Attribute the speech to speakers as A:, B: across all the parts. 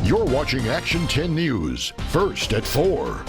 A: You're watching Action 10 News, first at 4.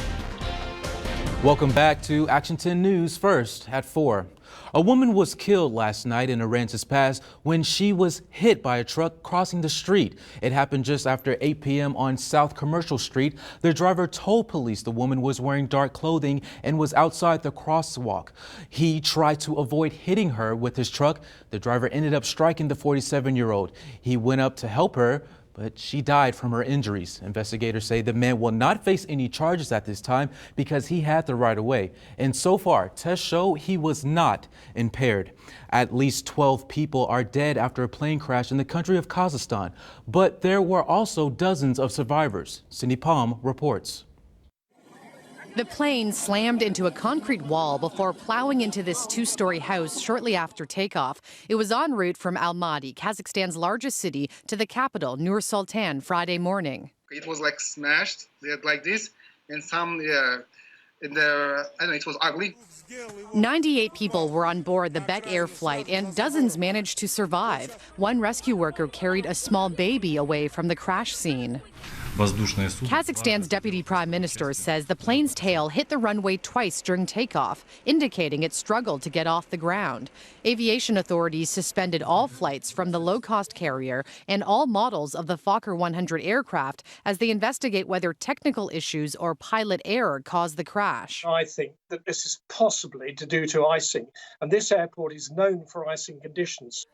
B: Welcome back to Action 10 News, first at 4. A woman was killed last night in Aransas Pass when she was hit by a truck crossing the street. It happened just after 8 p.m. on South Commercial Street. The driver told police the woman was wearing dark clothing and was outside the crosswalk. He tried to avoid hitting her with his truck. The driver ended up striking the 47-year-old. He went up to help her, but she died from her injuries. Investigators say the man will not face any charges at this time because he had the right of way. And so far, tests show he was not impaired. At least 12 people are dead after a plane crash in the country of Kazakhstan. But there were also dozens of survivors. Cindy Palm reports.
C: The plane slammed into a concrete wall before plowing into this two-story house shortly after takeoff. It was en route from Almaty, Kazakhstan's largest city, to the capital, Nur Sultan, Friday morning.
D: It was like smashed, like this, and some, in there, I don't know, it was ugly.
C: 98 people were on board the Bek Air flight, and dozens managed to survive. One rescue worker carried a small baby away from the crash scene. Kazakhstan's deputy prime minister says the plane's tail hit the runway twice during takeoff, indicating it struggled to get off the ground. Aviation authorities suspended all flights from the low-cost carrier and all models of the Fokker 100 aircraft as they investigate whether technical issues or pilot error caused the crash.
E: I think that this is possibly due to icing, and this airport is known for icing conditions.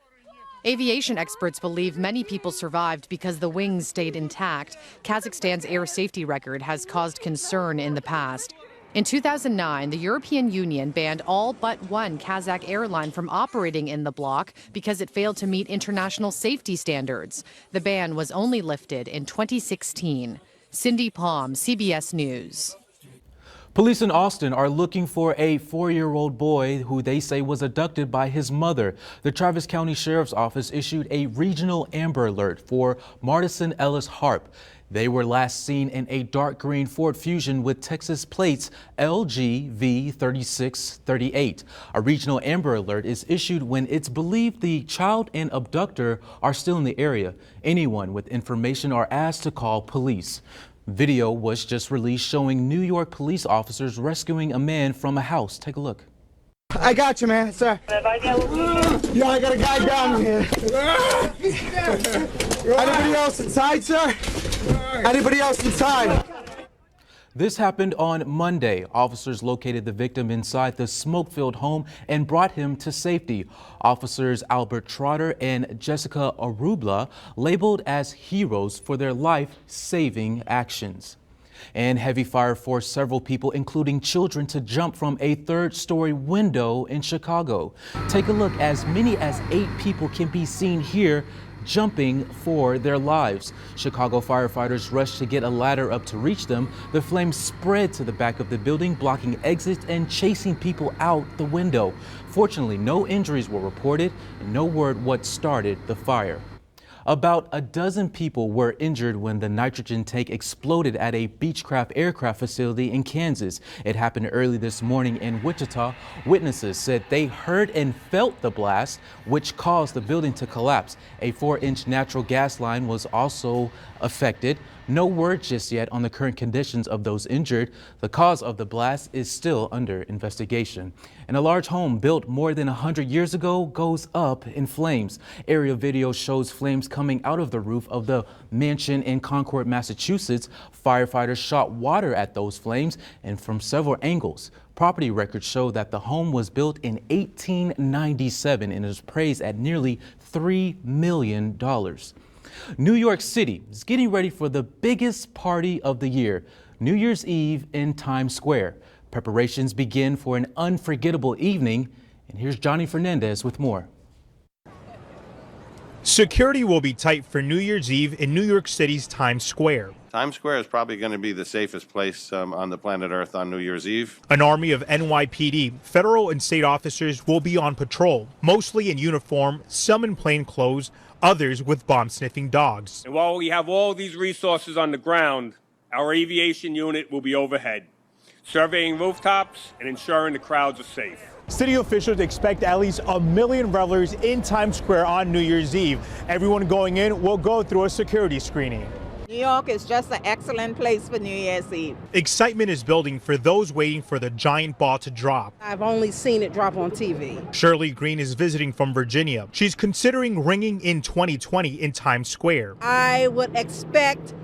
C: Aviation experts believe many people survived because the wings stayed intact. Kazakhstan's air safety record has caused concern in the past. In 2009, the European Union banned all but one Kazakh airline from operating in the bloc because it failed to meet international safety standards. The ban was only lifted in 2016. Cindy Palm, CBS News.
B: Police in Austin are looking for a 4-year-old boy who they say was abducted by his mother. The Travis County Sheriff's Office issued a regional Amber Alert for Martison Ellis Harp. They were last seen in a dark green Ford Fusion with Texas plates LGV3638. A regional Amber Alert is issued when it's believed the child and abductor are still in the area. Anyone with information are asked to call police. Video was just released showing New York police officers rescuing a man from a house. Take a look.
F: I got you, man, sir. Yo, I got a guy down here. Anybody else inside, sir? Anybody else inside?
B: This happened on Monday. Officers located the victim inside the smoke-filled home and brought him to safety. Officers Albert Trotter and Jessica Arubla labeled as heroes for their life-saving actions. And heavy fire forced several people, including children, to jump from a third-story window in Chicago. Take a look. As many as 8 people can be seen here jumping for their lives. Chicago firefighters rushed to get a ladder up to reach them. The flames spread to the back of the building, blocking exits and chasing people out the window. Fortunately, no injuries were reported and no word what started the fire. About a dozen people were injured when the nitrogen tank exploded at a Beechcraft aircraft facility in Kansas. It happened early this morning in Wichita. Witnesses said they heard and felt the blast, which caused the building to collapse. A 4-inch natural gas line was also affected. No word just yet on the current conditions of those injured. The cause of the blast is still under investigation. And a large home built more than 100 years ago goes up in flames. Aerial video shows flames coming out of the roof of the mansion in Concord, Massachusetts. Firefighters shot water at those flames and from several angles. Property records show that the home was built in 1897 and is appraised at nearly $3 million. New York City is getting ready for the biggest party of the year, New Year's Eve in Times Square. Preparations begin for an unforgettable evening, and here's Johnny Fernandez with more.
G: Security will be tight for New Year's Eve in New York City's Times Square.
H: Times Square is probably going to be the safest place on the planet Earth on New Year's Eve.
G: An army of NYPD, federal and state officers will be on patrol, mostly in uniform, some in plain clothes, others with bomb-sniffing dogs.
I: And while we have all these resources on the ground, our aviation unit will be overhead, surveying rooftops and ensuring the crowds are safe.
G: City officials expect at least 1 million revelers in Times Square on New Year's Eve. Everyone going in will go through a security screening.
J: New York is just an excellent place for New Year's Eve.
G: Excitement is building for those waiting for the giant ball to drop.
K: I've only seen it drop on TV.
G: Shirley Green is visiting from Virginia. She's considering ringing in 2020 in Times Square.
K: I would expect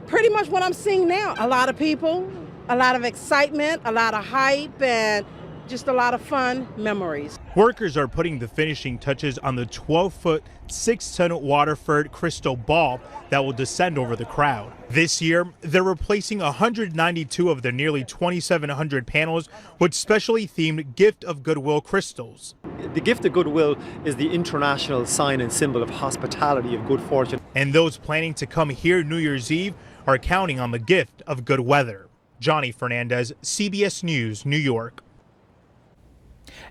K: pretty much what I'm seeing now. A lot of people, a lot of excitement, a lot of hype, and just a lot of fun memories.
G: Workers are putting the finishing touches on the 12-foot, 6-ton Waterford crystal ball that will descend over the crowd. This year, they're replacing 192 of their nearly 2,700 panels with specially themed Gift of Goodwill crystals.
L: The Gift of Goodwill is the international sign and symbol of hospitality, of good fortune.
G: And those planning to come here New Year's Eve are counting on the gift of good weather. Johnny Fernandez, CBS News, New York.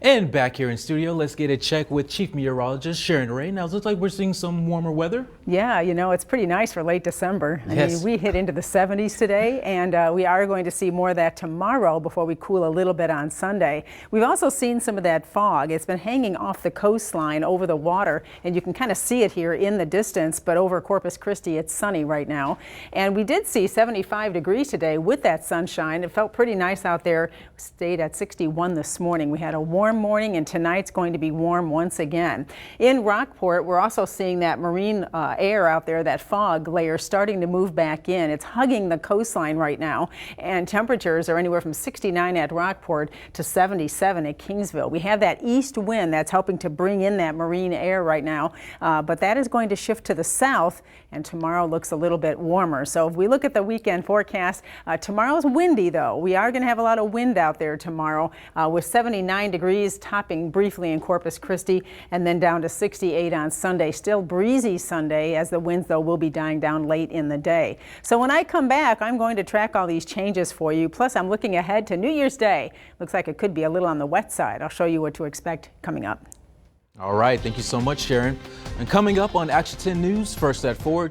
B: And back here in studio, let's get a check with Chief Meteorologist Sharon Ray. Now, it looks like we're seeing some warmer weather.
M: Yeah, you know, it's pretty nice for late December.
B: Yes.
M: I mean, we hit into the 70s today, and we are going to see more of that tomorrow before we cool a little bit on Sunday. We've also seen some of that fog. It's been hanging off the coastline over the water, and you can kind of see it here in the distance, but over Corpus Christi, it's sunny right now. And we did see 75 degrees today with that sunshine. It felt pretty nice out there. Stayed at 61 this morning. We had a warm morning, and tonight's going to be warm once again. In Rockport, we're also seeing that marine air out there, that fog layer starting to move back in. It's hugging the coastline right now, and temperatures are anywhere from 69 at Rockport to 77 at Kingsville. We have that east wind that's helping to bring in that marine air right now, but that is going to shift to the south, and tomorrow looks a little bit warmer. So if we look at the weekend forecast, tomorrow's windy though. We are going to have a lot of wind out there tomorrow with 79 degrees topping briefly in Corpus Christi, and then down to 68 on Sunday. Still breezy Sunday, as the winds though will be dying down late in the day. So when I come back, I'm going to track all these changes for you. Plus, I'm looking ahead to New Year's Day. Looks like it could be a little on the wet side. I'll show you what to expect coming up.
B: All right, thank you so much, Sharon. And coming up on Action 10 News, first at 4.